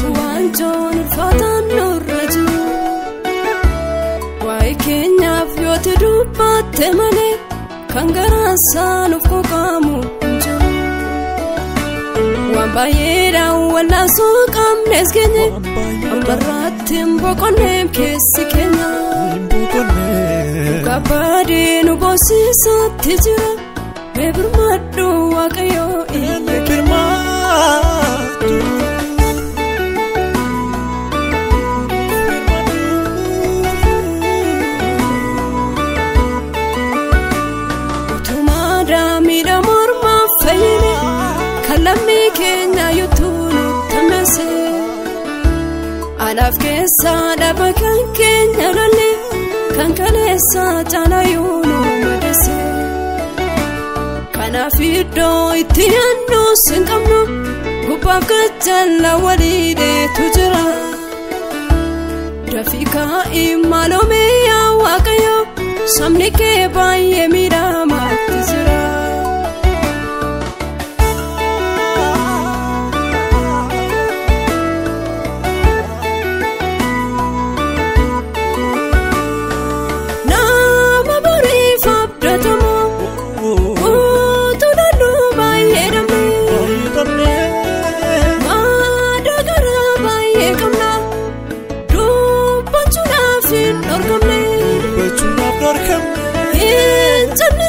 Suanjon fatan nurraju Wai Kenya fyote dubbate male Kangarasan of kokamu njo Wambayera wala suqam nesgenye Ambaratim bokonem kesi Kenya Kabade nu bosisa tijira Ebirmadu wakayo Ebirmadu Utumada mida morma fayine Kalami Kenya yutunu tamase Alaf kesa dabakan Kenya lole Kankalesa jala yunu madase Kana fido itiano sinkamno Gubab gajala walide tujira Rafika imalome ya wakayo Samni ke baye mira matizira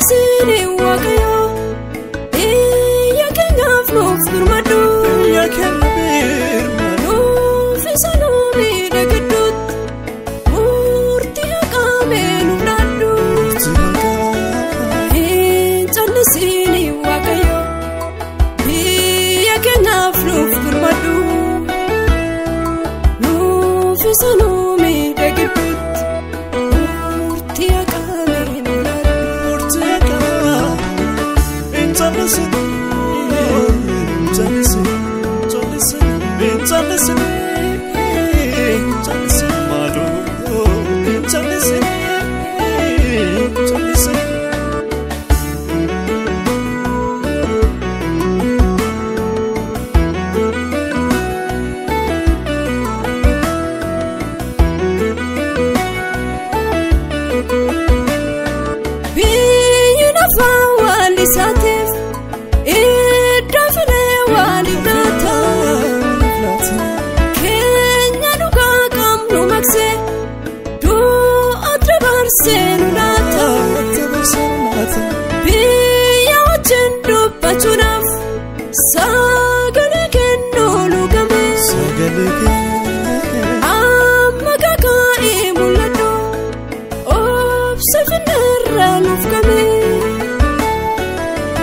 Sini wakayo, ya Kenya flow firmadu, ya Kenya firmadu, fisalumi degedut, murti akame nunadu, jani sini wakayo, ya Kenya flow firmadu, fisalumi degedut. Biya wajendo pachunaf sagale kendo lugame amagaka imulado obsefinera lufgame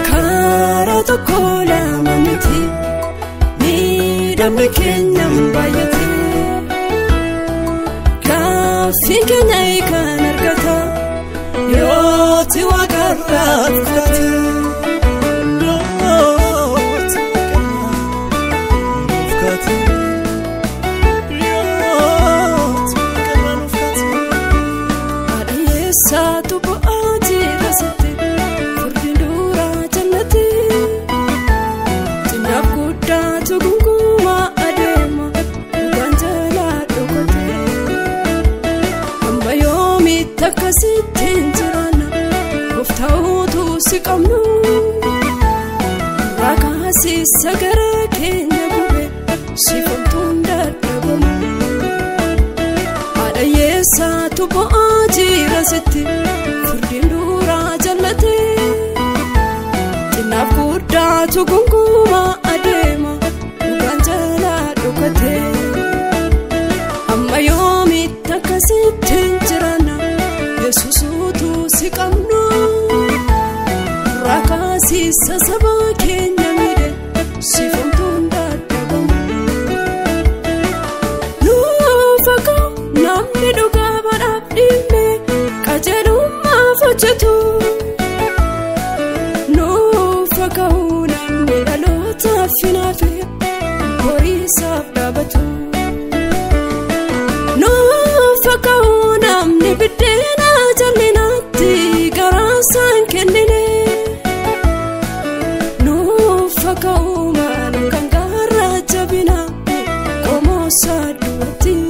karato kola mamiti midamne Kenya mbayati kafi Kenya ikanargata Yoti wakarat kati Yoti kati Yoti kati Adiye satu po ajira sati Furdindura jannati Tinab kuda tugunguma adema Uganjala dokote Ambayomi takasitin jirana Tautu sikamnu Rakasi sagara Kenya gube Sifamtunda dabamu Ada yesa tupo ajira siti Furdindura jallate Tinab kuda tugunguma adema Uganjala dokate Amma yomi takasitin jirana Yesusutu sikamnu Rakasi sasaba Kenya mide Sifamtunda dabamu Nufaka namni duga badabdime Kajeruma fachetu Nufaka namni dalota finafe Borisaf dabatu Nufaka namni bidena jallinati Garasan kendine Nufaka umanu kangara jabina Komo saadhuutti.